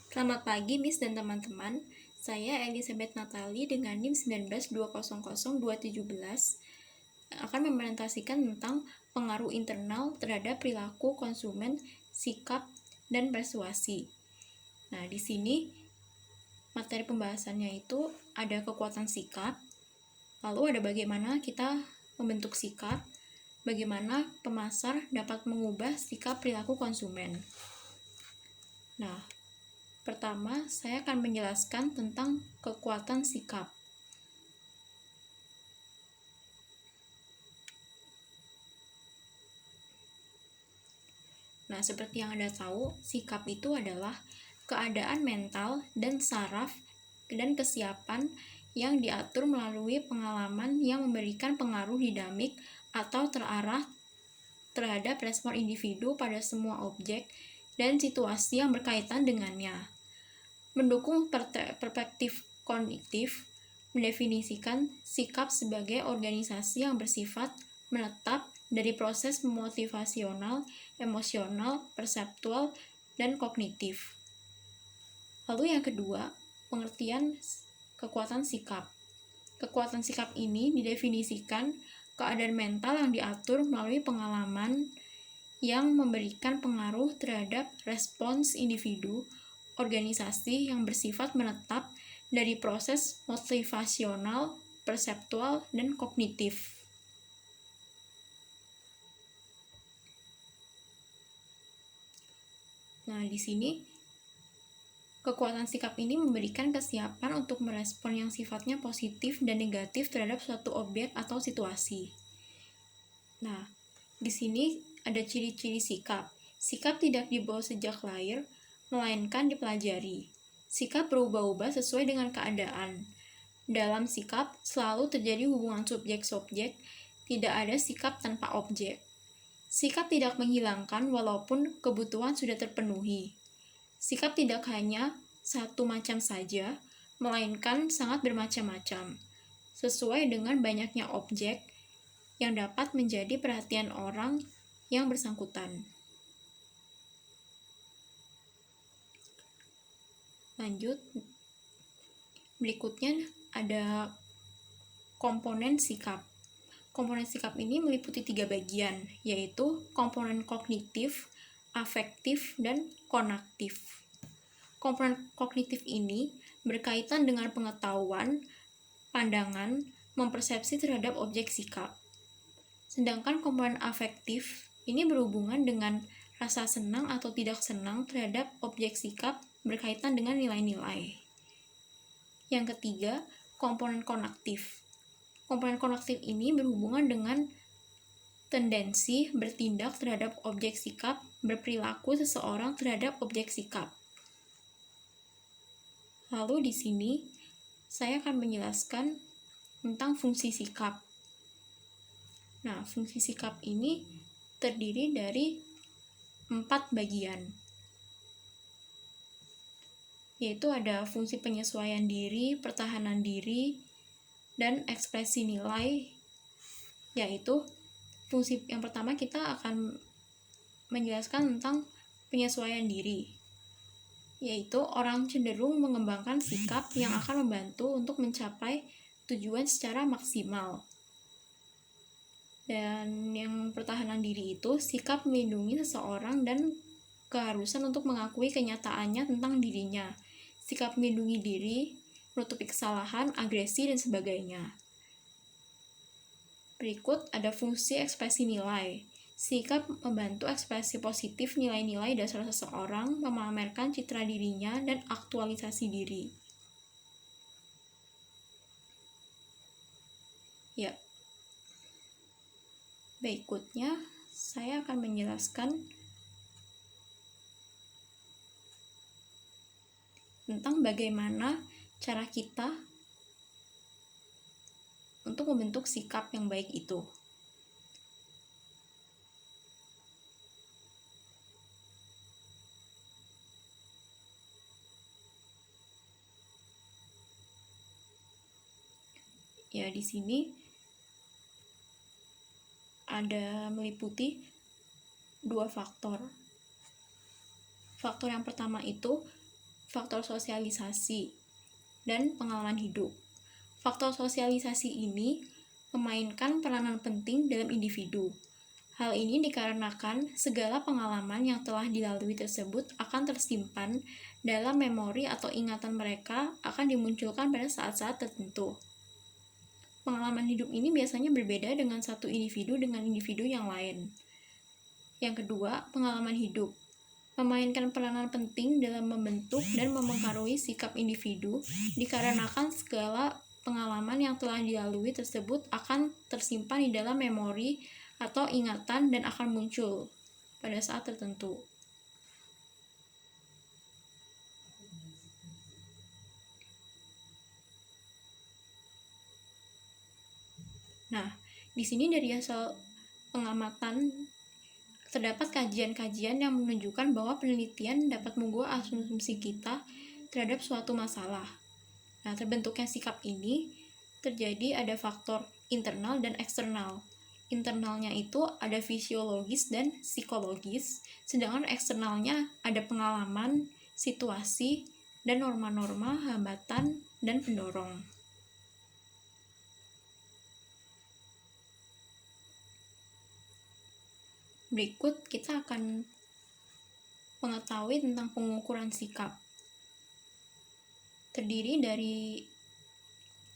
Selamat pagi, Miss dan teman-teman. Saya Elizabeth Natali dengan NIM 19200217 akan mempresentasikan tentang pengaruh internal terhadap perilaku konsumen, sikap, dan persuasi. Nah, di sini materi pembahasannya itu ada kekuatan sikap, lalu ada bagaimana kita membentuk sikap, bagaimana pemasar dapat mengubah sikap perilaku konsumen. Nah, pertama, saya akan menjelaskan tentang kekuatan sikap. Nah, seperti yang Anda tahu, sikap itu adalah keadaan mental dan saraf dan kesiapan yang diatur melalui pengalaman yang memberikan pengaruh dinamik atau terarah terhadap respon individu pada semua objek dan situasi yang berkaitan dengannya. Mendukung perspektif kognitif mendefinisikan sikap sebagai organisasi yang bersifat menetap dari proses motivasional, emosional, perseptual, dan kognitif. Lalu yang kedua, pengertian kekuatan sikap. Kekuatan sikap ini didefinisikan keadaan mental yang diatur melalui pengalaman yang memberikan pengaruh terhadap respons individu, organisasi yang bersifat menetap dari proses motivasional, perseptual, dan kognitif. Nah, di sini kekuatan sikap ini memberikan kesiapan untuk merespon yang sifatnya positif dan negatif terhadap suatu objek atau situasi. Nah, di sini ada ciri-ciri sikap. Sikap tidak dibawa sejak lahir, melainkan dipelajari. Sikap berubah-ubah sesuai dengan keadaan. Dalam sikap selalu terjadi hubungan subjek-subjek, tidak ada sikap tanpa objek. Sikap tidak menghilangkan walaupun kebutuhan sudah terpenuhi. Sikap tidak hanya satu macam saja, melainkan sangat bermacam-macam, sesuai dengan banyaknya objek yang dapat menjadi perhatian orang yang bersangkutan. Lanjut, berikutnya ada komponen sikap. Komponen sikap ini meliputi 3 bagian, yaitu komponen kognitif, afektif, dan konaktif. Komponen kognitif ini berkaitan dengan pengetahuan, pandangan, mempersepsi terhadap objek sikap. Sedangkan komponen afektif ini berhubungan dengan rasa senang atau tidak senang terhadap objek sikap berkaitan dengan nilai-nilai. Yang ketiga, komponen konaktif. Komponen konaktif ini berhubungan dengan tendensi bertindak terhadap objek sikap, berperilaku seseorang terhadap objek sikap. Lalu di sini saya akan menjelaskan tentang fungsi sikap. Nah, fungsi sikap ini terdiri dari 4 bagian, yaitu ada fungsi penyesuaian diri, pertahanan diri, dan ekspresi nilai. Yaitu fungsi yang pertama kita akan menjelaskan tentang penyesuaian diri, yaitu orang cenderung mengembangkan sikap yang akan membantu untuk mencapai tujuan secara maksimal. Dan yang pertahanan diri itu sikap melindungi seseorang dan keharusan untuk mengakui kenyataannya tentang dirinya. Sikap melindungi diri, menutupi kesalahan, agresi, dan sebagainya. Berikut ada fungsi ekspresi nilai. Sikap membantu ekspresi positif nilai-nilai dasar seseorang, memamerkan citra dirinya, dan aktualisasi diri. Ya. Berikutnya, saya akan menjelaskan tentang bagaimana cara kita untuk membentuk sikap yang baik itu. Ya, di sini ada meliputi 2 faktor. Faktor yang pertama itu faktor sosialisasi, dan pengalaman hidup. Faktor sosialisasi ini memainkan peranan penting dalam individu. Hal ini dikarenakan segala pengalaman yang telah dilalui tersebut akan tersimpan dalam memori atau ingatan mereka akan dimunculkan pada saat-saat tertentu. Pengalaman hidup ini biasanya berbeda dengan satu individu dengan individu yang lain. Yang kedua, pengalaman hidup memainkan peranan penting dalam membentuk dan mempengaruhi sikap individu dikarenakan segala pengalaman yang telah dilalui tersebut akan tersimpan di dalam memori atau ingatan dan akan muncul pada saat tertentu. Nah, di sini dari hasil pengamatan terdapat kajian-kajian yang menunjukkan bahwa penelitian dapat mengubah asumsi kita terhadap suatu masalah. Nah, terbentuknya sikap ini terjadi ada faktor internal dan eksternal. Internalnya itu ada fisiologis dan psikologis, sedangkan eksternalnya ada pengalaman, situasi, dan norma-norma, hambatan, dan pendorong. Berikut kita akan mengetahui tentang pengukuran sikap. Terdiri dari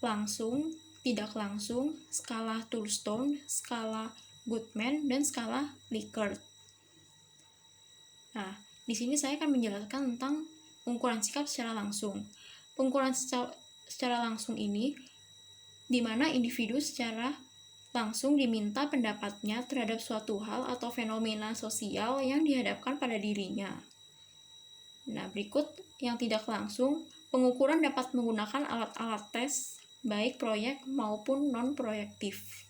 langsung, tidak langsung, skala Thurstone, skala Goodman, dan skala Likert. Nah, di sini saya akan menjelaskan tentang pengukuran sikap secara langsung. Pengukuran secara langsung ini di mana individu secara langsung diminta pendapatnya terhadap suatu hal atau fenomena sosial yang dihadapkan pada dirinya. Nah, berikut yang tidak langsung, pengukuran dapat menggunakan alat-alat tes, baik proyek maupun non-proyektif.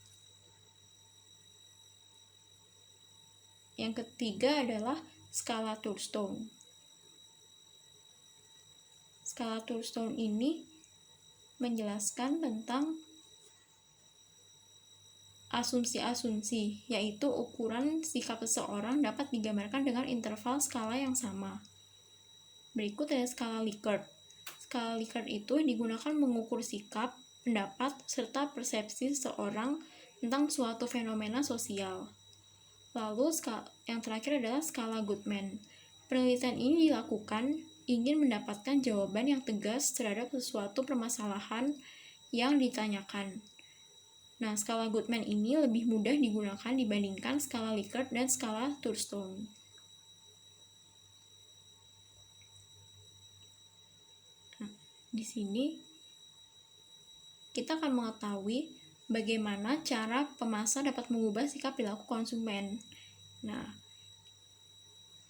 Yang ketiga adalah skala Thurstone. Skala Thurstone ini menjelaskan tentang asumsi-asumsi, yaitu ukuran sikap seseorang dapat digambarkan dengan interval skala yang sama. Berikut ada skala Likert. Skala Likert itu digunakan mengukur sikap, pendapat, serta persepsi seseorang tentang suatu fenomena sosial. Lalu yang terakhir adalah skala Goodman. Penelitian ini dilakukan ingin mendapatkan jawaban yang tegas terhadap sesuatu permasalahan yang ditanyakan. Nah, skala Goodman ini lebih mudah digunakan dibandingkan skala Likert dan skala Thurstone. Di sini kita akan mengetahui bagaimana cara pemasar dapat mengubah sikap perilaku konsumen. Nah,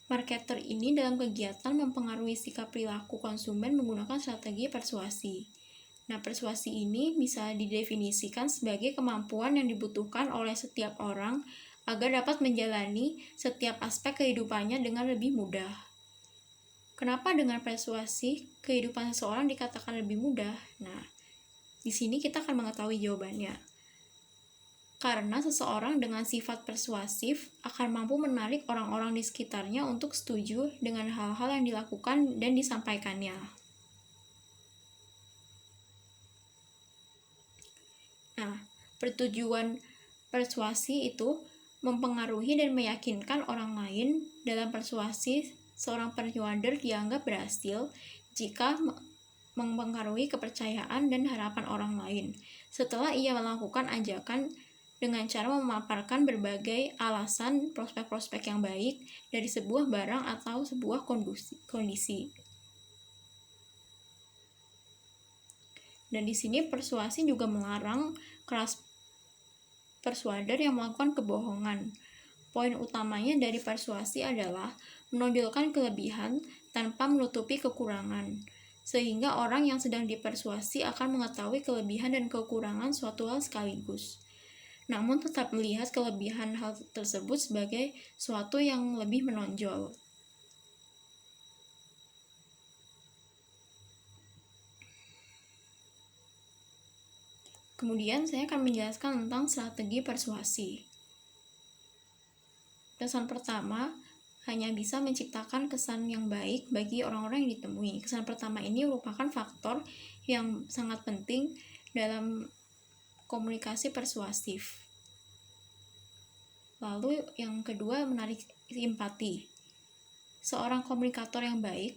marketer ini dalam kegiatan mempengaruhi sikap perilaku konsumen menggunakan strategi persuasi. Nah, persuasi ini bisa didefinisikan sebagai kemampuan yang dibutuhkan oleh setiap orang agar dapat menjalani setiap aspek kehidupannya dengan lebih mudah. Kenapa dengan persuasi kehidupan seseorang dikatakan lebih mudah? Nah, di sini kita akan mengetahui jawabannya. Karena seseorang dengan sifat persuasif akan mampu menarik orang-orang di sekitarnya untuk setuju dengan hal-hal yang dilakukan dan disampaikannya. Nah, pertujuan persuasi itu mempengaruhi dan meyakinkan orang lain. Dalam persuasi, seorang persuader dianggap berhasil jika mempengaruhi kepercayaan dan harapan orang lain. Setelah ia melakukan ajakan dengan cara memaparkan berbagai alasan prospek-prospek yang baik dari sebuah barang atau sebuah kondisi. Dan di sini persuasi juga melarang keras persuader yang melakukan kebohongan. Poin utamanya dari persuasi adalah menonjolkan kelebihan tanpa menutupi kekurangan, sehingga orang yang sedang dipersuasi akan mengetahui kelebihan dan kekurangan suatu hal sekaligus, namun tetap melihat kelebihan hal tersebut sebagai suatu yang lebih menonjol. Kemudian saya akan menjelaskan tentang strategi persuasi. Pesan pertama hanya bisa menciptakan kesan yang baik bagi orang-orang yang ditemui. Kesan pertama ini merupakan faktor yang sangat penting dalam komunikasi persuasif. Lalu yang kedua, menarik simpati. Seorang komunikator yang baik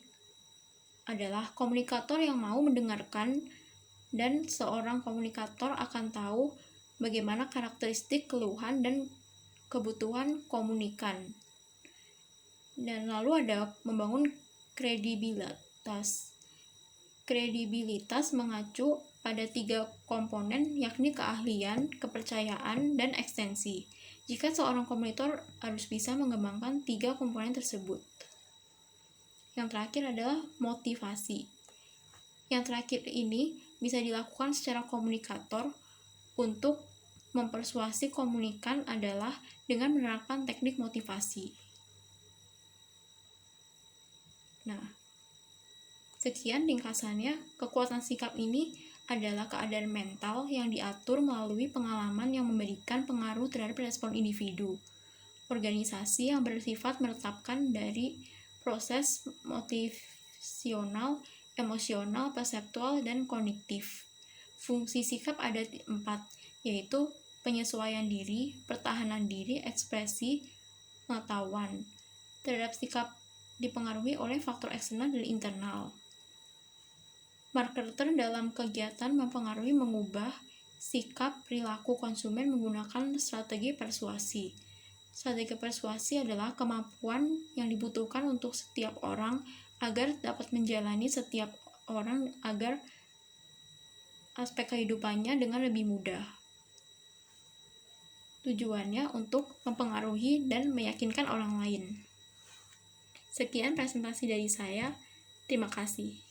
adalah komunikator yang mau mendengarkan, dan seorang komunikator akan tahu bagaimana karakteristik, keluhan, dan kebutuhan komunikan. Dan lalu ada membangun kredibilitas. Kredibilitas mengacu pada 3 komponen, yakni keahlian, kepercayaan, dan ekstensi. Jika seorang komunikator harus bisa mengembangkan 3 komponen tersebut. Yang terakhir adalah motivasi. Yang terakhir ini bisa dilakukan secara komunikator untuk mempersuasi komunikan adalah dengan menerapkan teknik motivasi. Nah, sekian ringkasannya. Kekuatan sikap ini adalah keadaan mental yang diatur melalui pengalaman yang memberikan pengaruh terhadap respon individu. Organisasi yang bersifat menetapkan dari proses motivasional, emosional, perseptual, dan kognitif. Fungsi sikap ada 4, yaitu penyesuaian diri, pertahanan diri, ekspresi, pengetahuan. Terhadap sikap dipengaruhi oleh faktor eksternal dan internal. Marketer dalam kegiatan mempengaruhi mengubah sikap perilaku konsumen menggunakan strategi persuasi. Strategi persuasi adalah kemampuan yang dibutuhkan untuk setiap orang agar dapat menjalani setiap orang agar aspek kehidupannya dengan lebih mudah. Tujuannya untuk mempengaruhi dan meyakinkan orang lain. Sekian presentasi dari saya. Terima kasih.